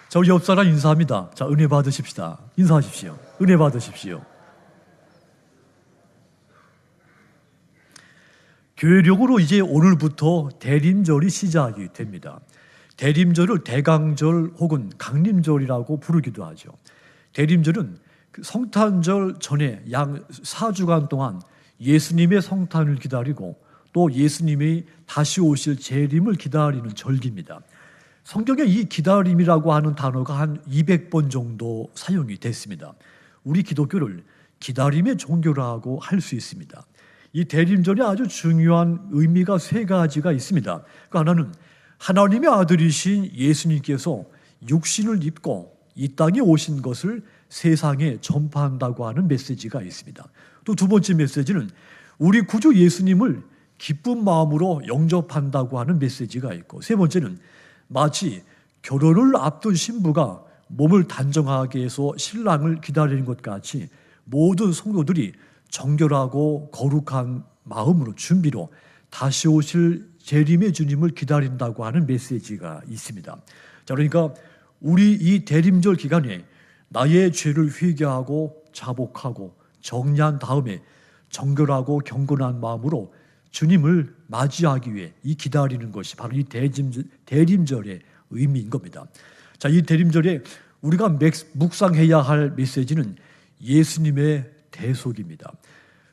자, 우리 옆사람 인사합니다. 자, 은혜 받으십시다. 인사하십시오. 은혜 받으십시오. 교회력으로 이제 오늘부터 대림절이 시작이 됩니다. 대림절을 대강절 혹은 강림절이라고 부르기도 하죠. 대림절은 성탄절 전에 약 4주간 동안 예수님의 성탄을 기다리고 또 예수님이 다시 오실 재림을 기다리는 절기입니다. 성경에 이 기다림이라고 하는 단어가 한 200번 정도 사용이 됐습니다. 우리 기독교를 기다림의 종교라고 할 수 있습니다. 이 대림절에 아주 중요한 의미가 세 가지가 있습니다. 그 하나는 하나님의 아들이신 예수님께서 육신을 입고 이 땅에 오신 것을 세상에 전파한다고 하는 메시지가 있습니다. 또 두 번째 메시지는 우리 구주 예수님을 기쁜 마음으로 영접한다고 하는 메시지가 있고, 세 번째는 마치 결혼을 앞둔 신부가 몸을 단정하게 해서 신랑을 기다리는 것 같이 모든 성도들이 정결하고 거룩한 마음으로 준비로 다시 오실 재림의 주님을 기다린다고 하는 메시지가 있습니다. 자, 그러니까 우리 이 대림절 기간에 나의 죄를 회개하고 자복하고 정리한 다음에 정결하고 경건한 마음으로 주님을 맞이하기 위해 이 기다리는 것이 바로 이 대림절의 의미인 겁니다. 자, 이 대림절에 우리가 묵상해야 할 메시지는 예수님의 대속입니다.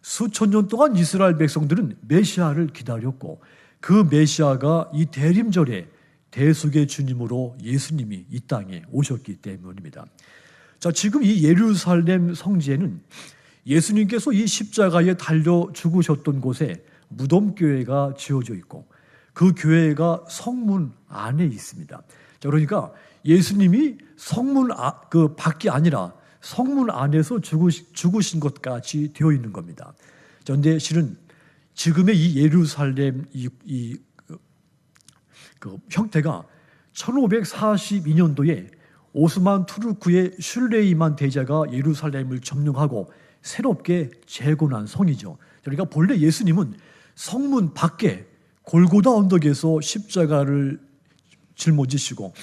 수천 년 동안 이스라엘 백성들은 메시아를 기다렸고 그 메시아가 이 대림절에 대속의 주님으로 예수님이 이 땅에 오셨기 때문입니다. 자, 지금 이 예루살렘 성지에는 예수님께서 이 십자가에 달려 죽으셨던 곳에 무덤교회가 지어져 있고 그 교회가 성문 안에 있습니다. 자, 그러니까 예수님이 성문 밖이 아니라 성문 안에서 죽으신 것 같이 되어 있는 겁니다. 그런데 실은 지금의 이 예루살렘 그 형태가 1542년도에 오스만 투르크의 슐레이만 대제가 예루살렘을 점령하고 새롭게 재건한 성이죠. 그러니까 본래 예수님은 성문 밖에 골고다 언덕에서 십자가를 짊어지시고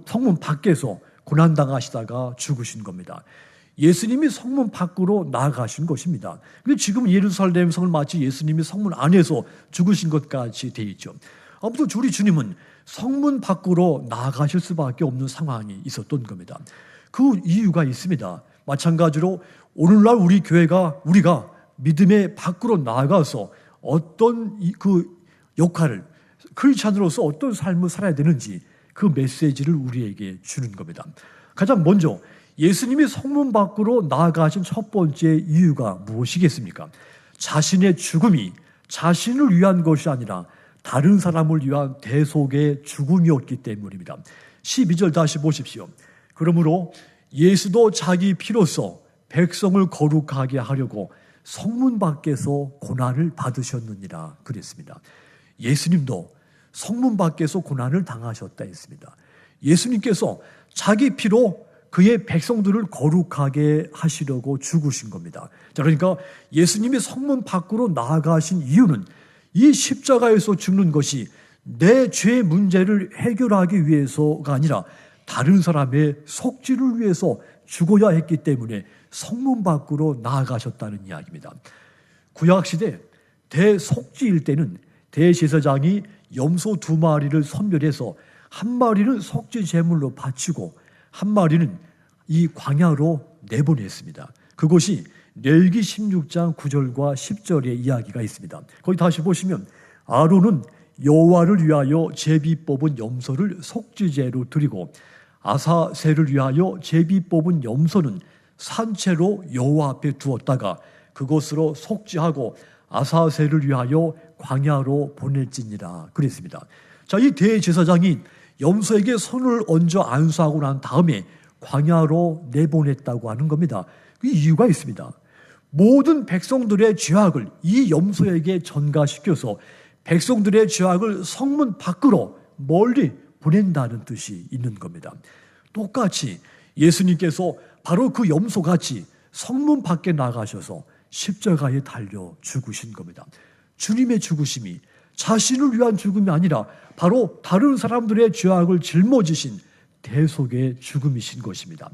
성문 밖에서 고난당하시다가 죽으신 겁니다. 예수님이 성문 밖으로 나아가신 것입니다. 근데 지금 예루살렘 성을 마치 예수님이 성문 안에서 죽으신 것 같이 되어 있죠. 아무튼 우리 주님은 성문 밖으로 나아가실 수밖에 없는 상황이 있었던 겁니다. 그 이유가 있습니다. 마찬가지로 오늘날 우리가 믿음의 밖으로 나아가서 어떤 그 역할을 크리스찬으로서 어떤 삶을 살아야 되는지 그 메시지를 우리에게 주는 겁니다. 가장 먼저 예수님이 성문 밖으로 나아가신 첫 번째 이유가 무엇이겠습니까? 자신의 죽음이 자신을 위한 것이 아니라 다른 사람을 위한 대속의 죽음이었기 때문입니다. 12절 다시 보십시오. 그러므로 예수도 자기 피로써 백성을 거룩하게 하려고 성문 밖에서 고난을 받으셨느니라 그랬습니다. 예수님도 성문 밖에서 고난을 당하셨다 했습니다. 예수님께서 자기 피로 그의 백성들을 거룩하게 하시려고 죽으신 겁니다. 자, 그러니까 예수님이 성문 밖으로 나아가신 이유는 이 십자가에서 죽는 것이 내 죄 문제를 해결하기 위해서가 아니라 다른 사람의 속죄를 위해서 죽어야 했기 때문에 성문 밖으로 나아가셨다는 이야기입니다. 구약시대 대속죄일 때는 대제사장이 염소 2마리를 선별해서 한 마리는 속죄 제물로 바치고 한 마리는 이 광야로 내보냈습니다. 그것이 레위기 16장 9절과 10절의 이야기가 있습니다. 거기 다시 보시면 아론은 여호와를 위하여 제비 뽑은 염소를 속죄제로 드리고 아사셀을 위하여 제비 뽑은 염소는 산채로 여호와 앞에 두었다가 그것으로 속죄하고 아사셀을 위하여 광야로 보낼지니라 그랬습니다. 자, 이 대제사장이 염소에게 손을 얹어 안수하고 난 다음에 광야로 내보냈다고 하는 겁니다. 그 이유가 있습니다. 모든 백성들의 죄악을 이 염소에게 전가시켜서 백성들의 죄악을 성문 밖으로 멀리 보낸다는 뜻이 있는 겁니다. 똑같이 예수님께서 바로 그 염소같이 성문 밖에 나가셔서 십자가에 달려 죽으신 겁니다. 주님의 죽으심이 자신을 위한 죽음이 아니라 바로 다른 사람들의 죄악을 짊어지신 대속의 죽음이신 것입니다.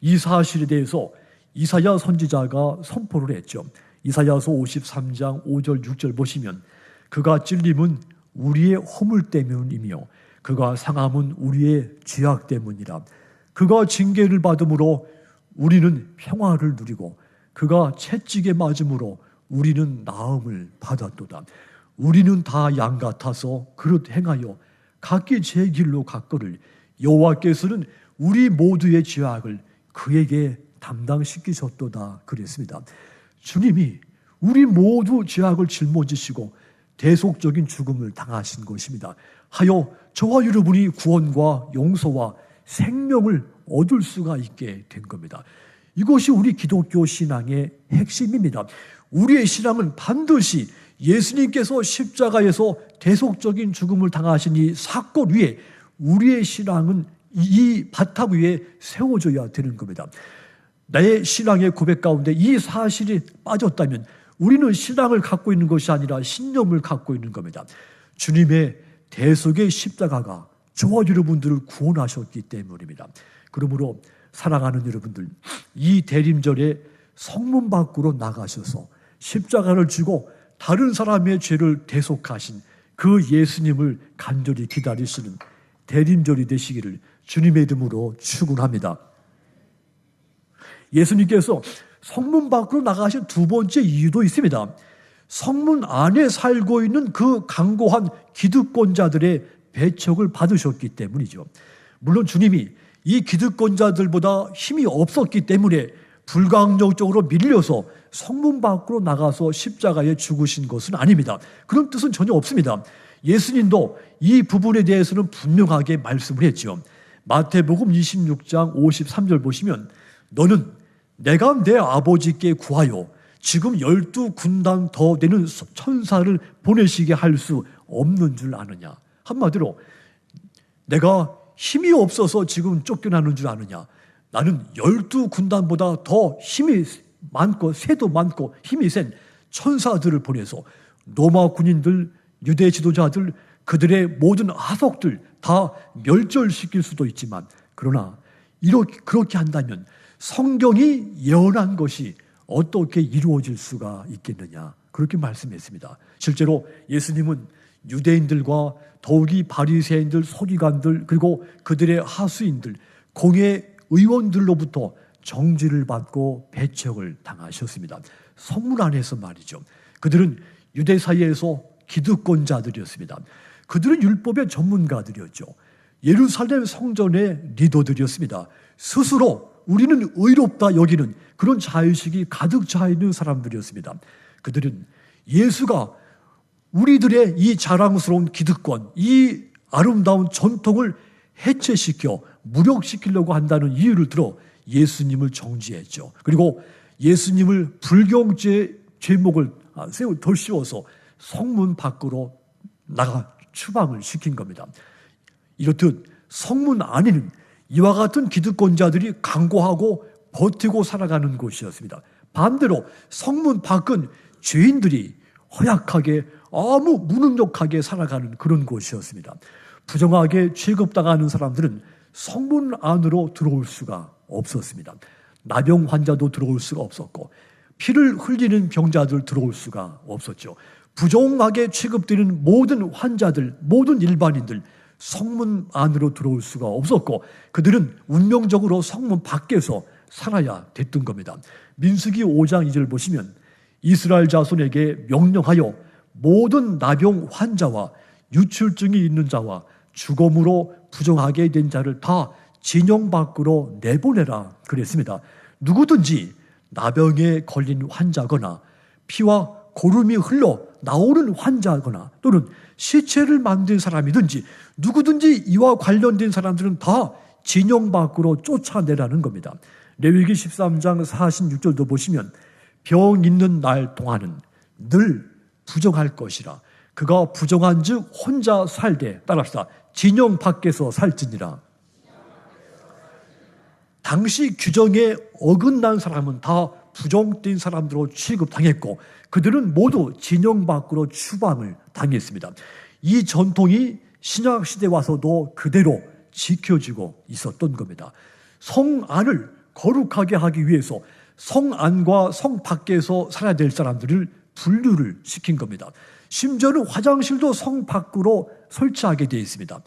이 사실에 대해서 이사야 선지자가 선포를 했죠. 이사야서 53장 5절 6절 보시면 그가 찔림은 우리의 허물 때문이며 그가 상함은 우리의 죄악 때문이라. 그가 징계를 받음으로 우리는 평화를 누리고 그가 채찍에 맞음으로 우리는 나음을 받았도다. 우리는 다 양 같아서 그릇 행하여 각기 제 길로 갔거늘 여호와께서는 우리 모두의 죄악을 그에게 담당시키셨도다 그랬습니다. 주님이 우리 모두 죄악을 짊어지시고 대속적인 죽음을 당하신 것입니다. 하여 저와 여러분이 구원과 용서와 생명을 얻을 수가 있게 된 겁니다. 이것이 우리 기독교 신앙의 핵심입니다. 우리의 신앙은 반드시 예수님께서 십자가에서 대속적인 죽음을 당하신 이 사건 위에 우리의 신앙은 이 바탕 위에 세워져야 되는 겁니다. 나의 신앙의 고백 가운데 이 사실이 빠졌다면 우리는 신앙을 갖고 있는 것이 아니라 신념을 갖고 있는 겁니다. 주님의 대속의 십자가가 저와 여러분들을 구원하셨기 때문입니다. 그러므로 사랑하는 여러분들, 이 대림절에 성문 밖으로 나가셔서 십자가를 지고 다른 사람의 죄를 대속하신 그 예수님을 간절히 기다리시는 대림절이 되시기를 주님의 이름으로 축원합니다. 예수님께서 성문 밖으로 나가신 두 번째 이유도 있습니다. 성문 안에 살고 있는 그 강고한 기득권자들의 배척을 받으셨기 때문이죠. 물론 주님이 이 기득권자들보다 힘이 없었기 때문에 불강력적으로 밀려서 성문 밖으로 나가서 십자가에 죽으신 것은 아닙니다. 그런 뜻은 전혀 없습니다. 예수님도 이 부분에 대해서는 분명하게 말씀을 했죠. 마태복음 26장 53절 보시면 너는 내가 내 아버지께 구하여 지금 12군단 더 되는 천사를 보내시게 할 수 없는 줄 아느냐. 한마디로 내가 힘이 없어서 지금 쫓겨나는 줄 아느냐. 나는 12군단보다 더 힘이 많고 새도 많고 힘이 센 천사들을 보내서 로마 군인들, 유대 지도자들, 그들의 모든 하석들 다 멸절시킬 수도 있지만 그러나 그렇게 한다면 성경이 예언한 것이 어떻게 이루어질 수가 있겠느냐 그렇게 말씀했습니다. 실제로 예수님은 유대인들과 더욱이 바리새인들, 서기관들 그리고 그들의 하수인들, 공회 의원들로부터 정죄를 받고 배척을 당하셨습니다. 성문 안에서 말이죠. 그들은 유대 사이에서 기득권자들이었습니다. 그들은 율법의 전문가들이었죠. 예루살렘 성전의 리더들이었습니다. 스스로 우리는 의롭다 여기는 그런 자의식이 가득 차 있는 사람들이었습니다. 그들은 예수가 우리들의 이 자랑스러운 기득권, 이 아름다운 전통을 해체시켜 무력시키려고 한다는 이유를 들어 예수님을 정죄했죠. 그리고 예수님을 불경죄 죄목을 덜 씌워서 성문 밖으로 나가 추방을 시킨 겁니다. 이렇듯 성문 안에는 이와 같은 기득권자들이 강고하고 버티고 살아가는 곳이었습니다. 반대로 성문 밖은 죄인들이 허약하게 아무 무능력하게 살아가는 그런 곳이었습니다. 부정하게 취급당하는 사람들은 성문 안으로 들어올 수가 없었습니다. 나병 환자도 들어올 수가 없었고 피를 흘리는 병자들 들어올 수가 없었죠. 부정하게 취급되는 모든 환자들, 모든 일반인들 성문 안으로 들어올 수가 없었고 그들은 운명적으로 성문 밖에서 살아야 됐던 겁니다. 민수기 5장 2절 보시면 이스라엘 자손에게 명령하여 모든 나병 환자와 유출증이 있는 자와 죽음으로 부정하게 된 자를 다 진영 밖으로 내보내라 그랬습니다. 누구든지 나병에 걸린 환자거나 피와 고름이 흘러 나오는 환자거나 또는 시체를 만든 사람이든지 누구든지 이와 관련된 사람들은 다 진영 밖으로 쫓아내라는 겁니다. 레위기 13장 46절도 보시면 병 있는 날 동안은 늘 부정할 것이라 그가 부정한 즉 혼자 살되 따라합시다. 진영 밖에서 살지니라. 당시 규정에 어긋난 사람은 다 부정된 사람들로 취급당했고 그들은 모두 진영 밖으로 추방을 당했습니다. 이 전통이 신약 시대에 와서도 그대로 지켜지고 있었던 겁니다. 성 안을 거룩하게 하기 위해서 성 안과 성 밖에서 살아야 될 사람들을 분류를 시킨 겁니다. 심지어는 화장실도 성 밖으로 설치하게 되어 있습니다.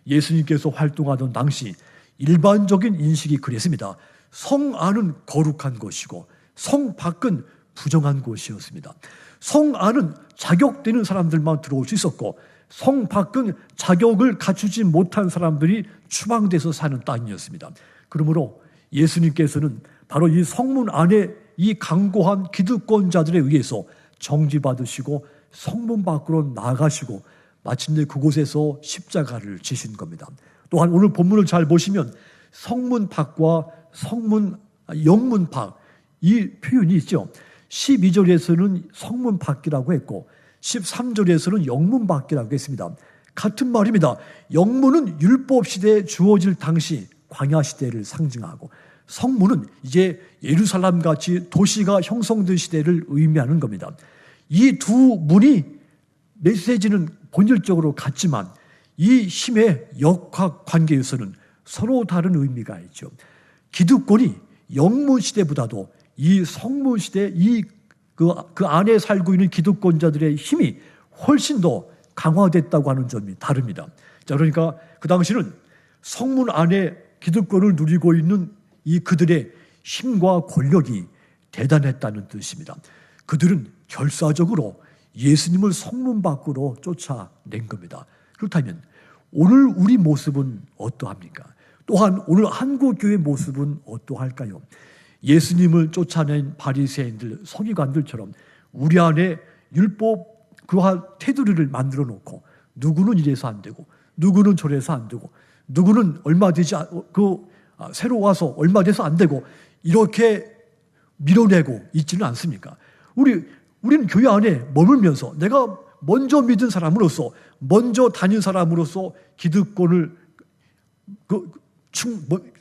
예수님께서 활동하던 당시 일반적인 인식이 그랬습니다. 성 안은 거룩한 곳이고 성 밖은 부정한 곳이었습니다. 성 안은 자격되는 사람들만 들어올 수 있었고 성 밖은 자격을 갖추지 못한 사람들이 추방돼서 사는 땅이었습니다. 그러므로 예수님께서는 바로 이 성문 안에 이 강고한 기득권자들에 의해서 정죄받으시고 성문 밖으로 나가시고 마침내 그곳에서 십자가를 지신 겁니다. 또한 오늘 본문을 잘 보시면 성문 밖과 영문 밖, 이 표현이 있죠. 12절에서는 성문 밖이라고 했고 13절에서는 영문 밖이라고 했습니다. 같은 말입니다. 영문은 율법 시대에 주어질 당시 광야 시대를 상징하고 성문은 이제 예루살렘 같이 도시가 형성된 시대를 의미하는 겁니다. 이 두 문이 메시지는 본질적으로 같지만 이 힘의 역학 관계에서는 서로 다른 의미가 있죠. 기득권이 영문 시대보다도 이 성문 시대 그 안에 살고 있는 기득권자들의 힘이 훨씬 더 강화됐다고 하는 점이 다릅니다. 자, 그러니까 그 당시는 성문 안에 기득권을 누리고 있는 이 그들의 힘과 권력이 대단했다는 뜻입니다. 그들은 결사적으로 예수님을 성문 밖으로 쫓아낸 겁니다. 그렇다면 오늘 우리 모습은 어떠합니까? 또한 오늘 한국교회 모습은 어떠할까요? 예수님을 쫓아낸 바리새인들, 서기관들처럼 우리 안에 율법 그와 테두리를 만들어 놓고 누구는 이래서 안 되고 누구는 저래서 안 되고 누구는 얼마 되지 새로 와서 얼마 돼서 안 되고 이렇게 밀어내고 있지는 않습니까? 우리는 교회 안에 머물면서 내가 먼저 믿은 사람으로서 먼저 다닌 사람으로서 기득권을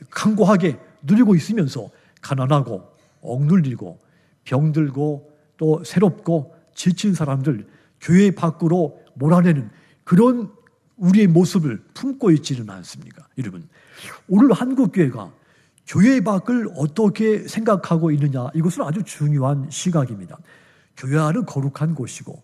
강고하게 누리고 있으면서 가난하고 억눌리고 병들고 또 새롭고 지친 사람들 교회 밖으로 몰아내는 그런 우리의 모습을 품고 있지는 않습니까? 여러분, 오늘 한국교회가 교회 밖을 어떻게 생각하고 있느냐, 이것은 아주 중요한 시각입니다. 교회 안은 거룩한 곳이고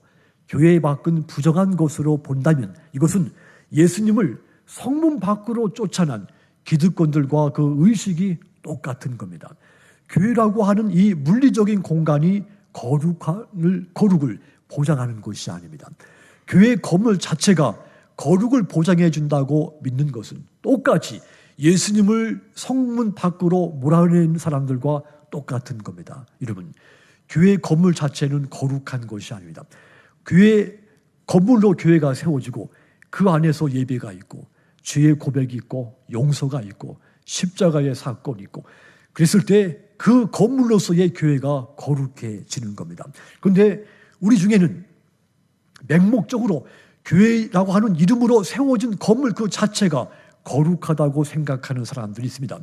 교회 밖은 부정한 곳으로 본다면 이것은 예수님을 성문 밖으로 쫓아난 기득권들과 그 의식이 똑같은 겁니다. 교회라고 하는 이 물리적인 공간이 거룩을 보장하는 것이 아닙니다. 교회 건물 자체가 거룩을 보장해 준다고 믿는 것은 똑같이 예수님을 성문 밖으로 몰아내는 사람들과 똑같은 겁니다. 여러분, 교회 건물 자체는 거룩한 것이 아닙니다. 교회 건물로 교회가 세워지고 그 안에서 예배가 있고 죄의 고백이 있고 용서가 있고 십자가의 사건이 있고 그랬을 때 그 건물로서의 교회가 거룩해지는 겁니다. 그런데 우리 중에는 맹목적으로 교회라고 하는 이름으로 세워진 건물 그 자체가 거룩하다고 생각하는 사람들이 있습니다.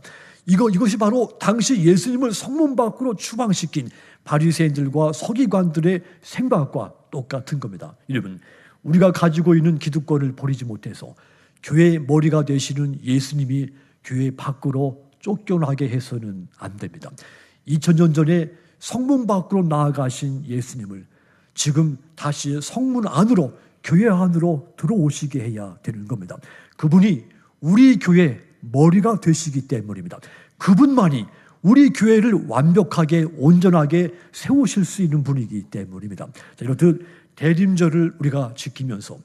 이것이 바로 당시 예수님을 성문 밖으로 추방시킨 바리새인들과 서기관들의 생각과 똑같은 겁니다. 여러분, 우리가 가지고 있는 기득권을 버리지 못해서 교회의 머리가 되시는 예수님이 교회 밖으로 쫓겨나게 해서는 안 됩니다. 2000년 전에 성문 밖으로 나아가신 예수님을 지금 다시 성문 안으로 교회 안으로 들어오시게 해야 되는 겁니다. 그분이 우리 교회 머리가 되시기 때문입니다. 그분만이 우리 교회를 완벽하게 온전하게 세우실 수 있는 분이기 때문입니다. 자, 이렇듯 대림절을 우리가 지키면서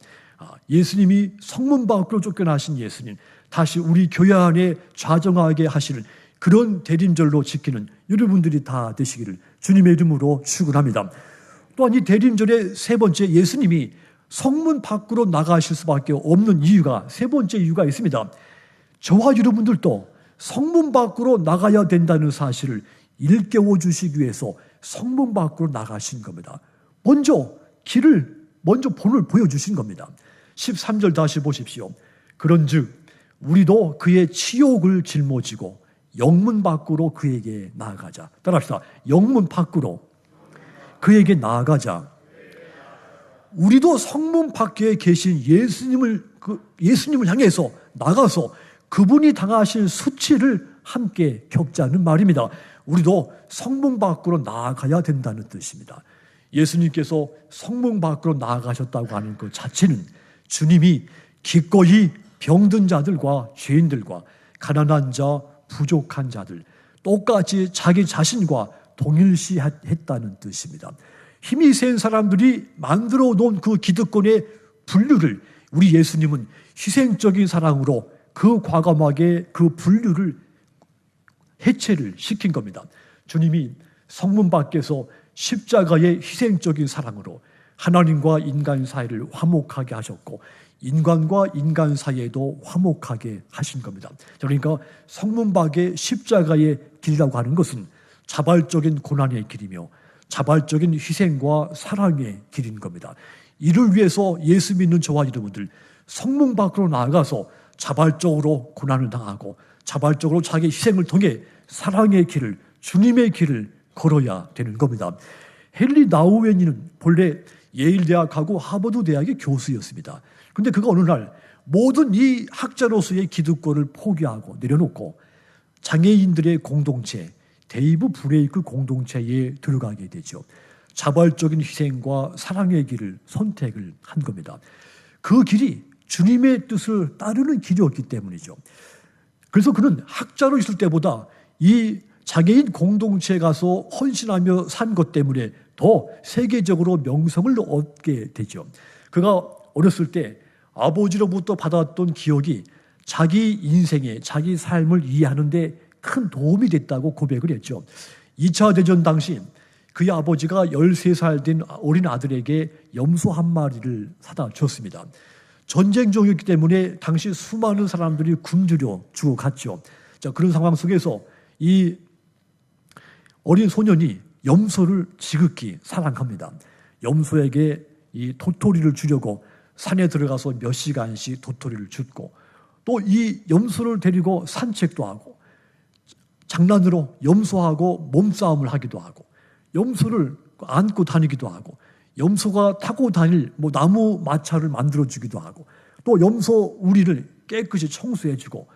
예수님이 성문 밖으로 쫓겨나신 예수님 다시 우리 교회 안에 좌정하게 하시는 그런 대림절로 지키는 여러분들이 다 되시기를 주님의 이름으로 축원합니다. 또한 이 대림절의 세 번째, 예수님이 성문 밖으로 나가실 수밖에 없는 이유가, 세 번째 이유가 있습니다. 저와 여러분들도 성문 밖으로 나가야 된다는 사실을 일깨워 주시기 위해서 성문 밖으로 나가신 겁니다. 먼저 본을 보여주신 겁니다. 13절 다시 보십시오. 그런즉 우리도 그의 치욕을 짊어지고 영문 밖으로 그에게 나아가자. 따라합시다. 영문 밖으로 그에게 나아가자. 우리도 성문 밖에 계신 예수님을 향해서 나가서 그분이 당하신 수치를 함께 겪자는 말입니다. 우리도 성문 밖으로 나아가야 된다는 뜻입니다. 예수님께서 성문 밖으로 나아가셨다고 하는 그 자체는 주님이 기꺼이 병든 자들과 죄인들과 가난한 자, 부족한 자들 똑같이 자기 자신과 동일시했다는 뜻입니다. 힘이 센 사람들이 만들어 놓은 그 기득권의 분류를 우리 예수님은 희생적인 사랑으로 그 과감하게 그 분류를 해체를 시킨 겁니다. 주님이 성문 밖에서 십자가의 희생적인 사랑으로 하나님과 인간 사이를 화목하게 하셨고 인간과 인간 사이에도 화목하게 하신 겁니다. 그러니까 성문 밖의 십자가의 길이라고 하는 것은 자발적인 고난의 길이며 자발적인 희생과 사랑의 길인 겁니다. 이를 위해서 예수 믿는 저와 여러분들 성문 밖으로 나아가서 자발적으로 고난을 당하고 자발적으로 자기 희생을 통해 사랑의 길을, 주님의 길을 걸어야 되는 겁니다. 헨리 나우엔이는 본래 예일대학하고 하버드 대학의 교수였습니다. 그런데 그가 어느 날 모든 이 학자로서의 기득권을 포기하고 내려놓고 장애인들의 공동체, 데이브 브레이크 공동체에 들어가게 되죠. 자발적인 희생과 사랑의 길을 선택을 한 겁니다. 그 길이 주님의 뜻을 따르는 길이었기 때문이죠. 그래서 그는 학자로 있을 때보다 이 장애인 공동체에 가서 헌신하며 산 것 때문에 더 세계적으로 명성을 얻게 되죠. 그가 어렸을 때 아버지로부터 받았던 기억이 자기 인생에 자기 삶을 이해하는 데 큰 도움이 됐다고 고백을 했죠. 2차 대전 당시 그의 아버지가 13살 된 어린 아들에게 염소 한 마리를 사다 줬습니다. 전쟁 중이었기 때문에 당시 수많은 사람들이 굶주려 죽어갔죠. 자, 그런 상황 속에서 이 어린 소년이 염소를 지극히 사랑합니다. 염소에게 이 도토리를 주려고 산에 들어가서 몇 시간씩 도토리를 줍고 또 이 염소를 데리고 산책도 하고 장난으로 염소하고 몸싸움을 하기도 하고 염소를 안고 다니기도 하고 염소가 타고 다닐 나무 마차를 만들어주기도 하고 또 염소 우리를 깨끗이 청소해주고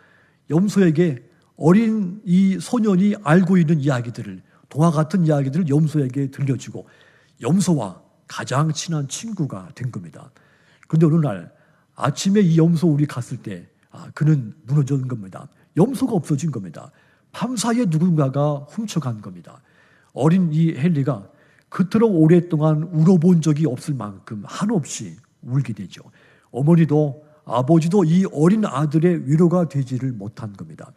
염소에게 어린 이 소년이 알고 있는 이야기들을 동화 같은 이야기들을 염소에게 들려주고 염소와 가장 친한 친구가 된 겁니다. 그런데 어느 날 아침에 이 염소 우리 갔을 때 그는 무너진 겁니다. 염소가 없어진 겁니다. 밤사이에 누군가가 훔쳐간 겁니다. 어린 이 헨리가 그토록 오랫동안 울어본 적이 없을 만큼 한없이 울게 되죠. 어머니도 아버지도 이 어린 아들의 위로가 되지를 못한 겁니다.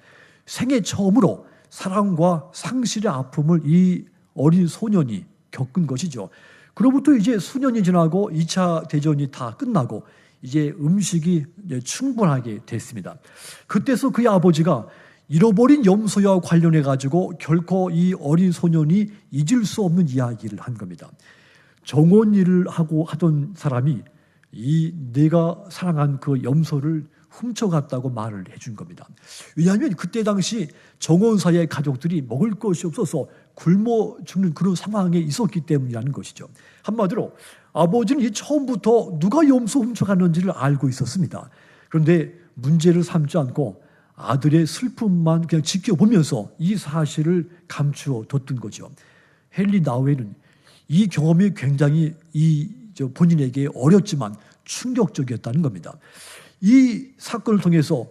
생애 처음으로 사랑과 상실의 아픔을 이 어린 소년이 겪은 것이죠. 그로부터 이제 수년이 지나고 2차 대전이 다 끝나고 이제 음식이 충분하게 됐습니다. 그때서 그의 아버지가 잃어버린 염소와 관련해 가지고 결코 이 어린 소년이 잊을 수 없는 이야기를 한 겁니다. 정원 일을 하고 하던 사람이 이 내가 사랑한 그 염소를 훔쳐갔다고 말을 해준 겁니다. 왜냐하면 그때 당시 정원사의 가족들이 먹을 것이 없어서 굶어 죽는 그런 상황에 있었기 때문이라는 것이죠. 한마디로 아버지는 이 처음부터 누가 염소 훔쳐갔는지를 알고 있었습니다. 그런데 문제를 삼지 않고 아들의 슬픔만 그냥 지켜보면서 이 사실을 감추어 뒀던 거죠. 헨리 나우엔은 이 경험이 굉장히 본인에게 어렵지만 충격적이었다는 겁니다. 이 사건을 통해서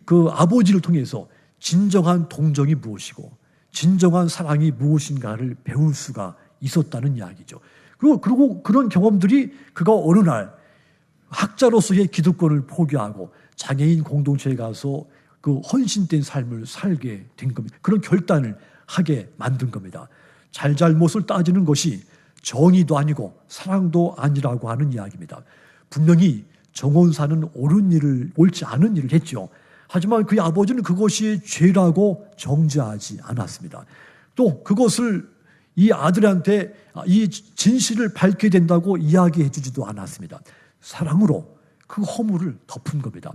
그 아버지를 통해서 진정한 동정이 무엇이고 진정한 사랑이 무엇인가를 배울 수가 있었다는 이야기죠. 그리고 그런 경험들이 그가 어느 날 학자로서의 기득권을 포기하고 장애인 공동체에 가서 그 헌신된 삶을 살게 된 겁니다. 그런 결단을 하게 만든 겁니다. 잘잘못을 따지는 것이 정의도 아니고 사랑도 아니라고 하는 이야기입니다. 분명히 정원사는 옳지 않은 일을 했죠. 하지만 그의 아버지는 그것이 죄라고 정죄하지 않았습니다. 또 그것을 이 아들한테 이 진실을 밝게 된다고 이야기해 주지도 않았습니다. 사랑으로 그 허물을 덮은 겁니다.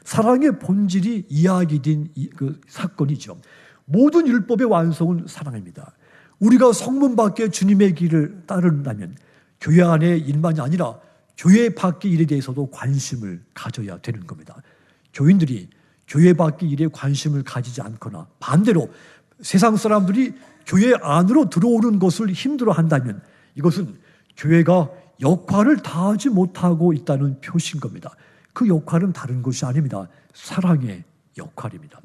사랑의 본질이 이야기된 그 사건이죠. 모든 율법의 완성은 사랑입니다. 우리가 성문 밖에 주님의 길을 따른다면 교회 안의 일만이 아니라 교회 밖의 일에 대해서도 관심을 가져야 되는 겁니다. 교인들이 교회 밖의 일에 관심을 가지지 않거나 반대로 세상 사람들이 교회 안으로 들어오는 것을 힘들어한다면 이것은 교회가 역할을 다하지 못하고 있다는 표시인 겁니다. 그 역할은 다른 것이 아닙니다. 사랑의 역할입니다.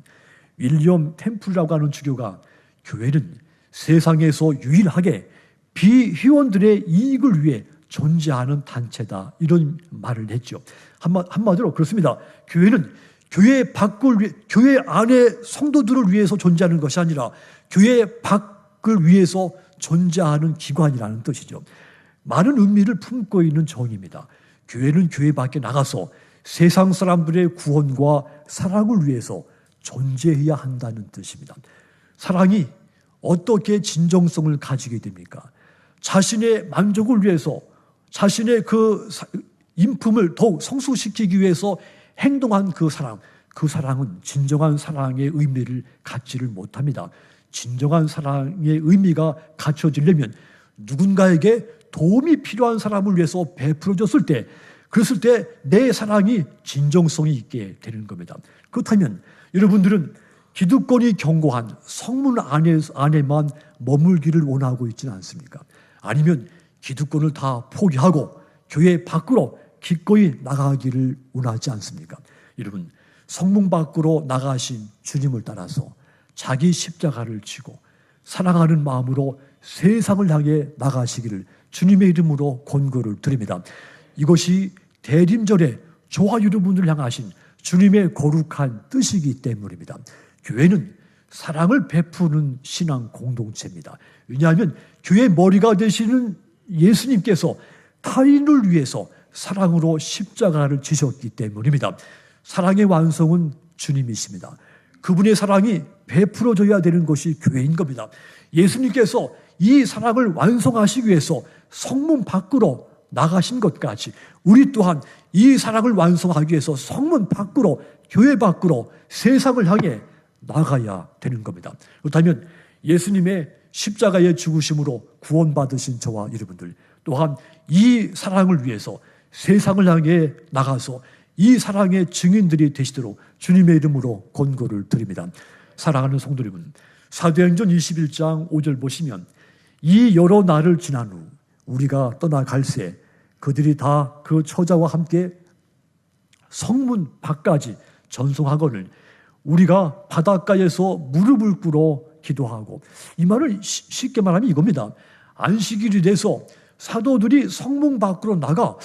윌리엄 템플이라고 하는 주교가 교회는 세상에서 유일하게 비회원들의 이익을 위해 존재하는 단체다, 이런 말을 했죠. 한마디로 그렇습니다. 교회는 교회 안의 성도들을 위해서 존재하는 것이 아니라 교회 밖을 위해서 존재하는 기관이라는 뜻이죠. 많은 의미를 품고 있는 정의입니다. 교회는 교회 밖에 나가서 세상 사람들의 구원과 사랑을 위해서 존재해야 한다는 뜻입니다. 사랑이 어떻게 진정성을 가지게 됩니까? 자신의 만족을 위해서 자신의 그 인품을 더욱 성숙시키기 위해서 행동한 그 사랑은 진정한 사랑의 의미를 갖지를 못합니다. 진정한 사랑의 의미가 갖춰지려면 누군가에게 도움이 필요한 사람을 위해서 베풀어줬을 때, 그랬을 때 내 사랑이 진정성이 있게 되는 겁니다. 그렇다면 여러분들은 기득권이 견고한 성문 안에만 머물기를 원하고 있지는 않습니까? 아니면 기득권을 다 포기하고 교회 밖으로 기꺼이 나가기를 원하지 않습니까? 여러분, 성문 밖으로 나가신 주님을 따라서 자기 십자가를 지고 사랑하는 마음으로 세상을 향해 나가시기를 주님의 이름으로 권고를 드립니다. 이것이 대림절에 저와 여러분을 향하신 주님의 거룩한 뜻이기 때문입니다. 교회는 사랑을 베푸는 신앙 공동체입니다. 왜냐하면 교회의 머리가 되시는 예수님께서 타인을 위해서 사랑으로 십자가를 지셨기 때문입니다. 사랑의 완성은 주님이십니다. 그분의 사랑이 베풀어져야 되는 것이 교회인 겁니다. 예수님께서 이 사랑을 완성하시기 위해서 성문 밖으로 나가신 것 같이 우리 또한 이 사랑을 완성하기 위해서 성문 밖으로, 교회 밖으로 세상을 향해 나가야 되는 겁니다. 그렇다면 예수님의 십자가의 죽으심으로 구원받으신 저와 여러분들 또한 이 사랑을 위해서 세상을 향해 나가서 이 사랑의 증인들이 되시도록 주님의 이름으로 권고를 드립니다. 사랑하는 성도 여러분, 사도행전 21장 5절 보시면 이 여러 날을 지난 후 우리가 떠나갈새 그들이 다 그 처자와 함께 성문 밖까지 전송하거늘 우리가 바닷가에서 무릎을 꿇어 기도하고, 이 말을 쉽게 말하면 이겁니다. 안식일이 돼서 사도들이 성문 밖으로 나가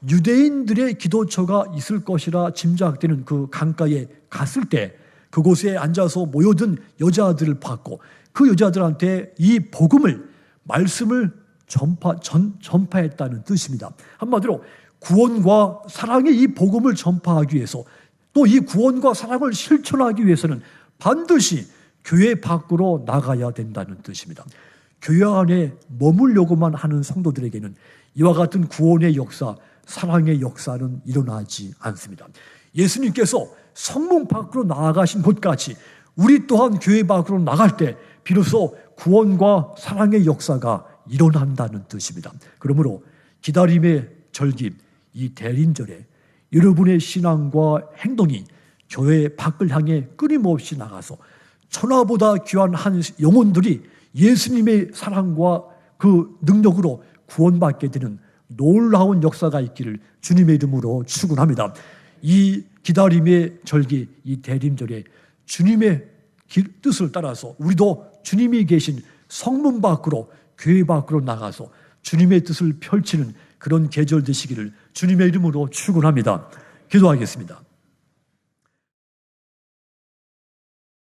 유대인들의 기도처가 있을 것이라 짐작되는 그 강가에 갔을 때 그곳에 앉아서 모여든 여자들을 봤고 그 여자들한테 이 복음을, 말씀을 전파했다는 뜻입니다. 한마디로 구원과 사랑의 이 복음을 전파하기 위해서, 또 이 구원과 사랑을 실천하기 위해서는 반드시 교회 밖으로 나가야 된다는 뜻입니다. 교회 안에 머물려고만 하는 성도들에게는 이와 같은 구원의 역사, 사랑의 역사는 일어나지 않습니다. 예수님께서 성문 밖으로 나아가신 것 같이 우리 또한 교회 밖으로 나갈 때 비로소 구원과 사랑의 역사가 일어난다는 뜻입니다. 그러므로 기다림의 절기, 이 대림절에 여러분의 신앙과 행동이 교회 밖을 향해 끊임없이 나가서 천하보다 귀한 한 영혼들이 예수님의 사랑과 그 능력으로 구원받게 되는 놀라운 역사가 있기를 주님의 이름으로 축원합니다. 이 기다림의 절기, 이 대림절에 주님의 뜻을 따라서 우리도 주님이 계신 성문 밖으로, 교회 밖으로 나가서 주님의 뜻을 펼치는 그런 계절 되시기를 주님의 이름으로 축원합니다. 기도하겠습니다.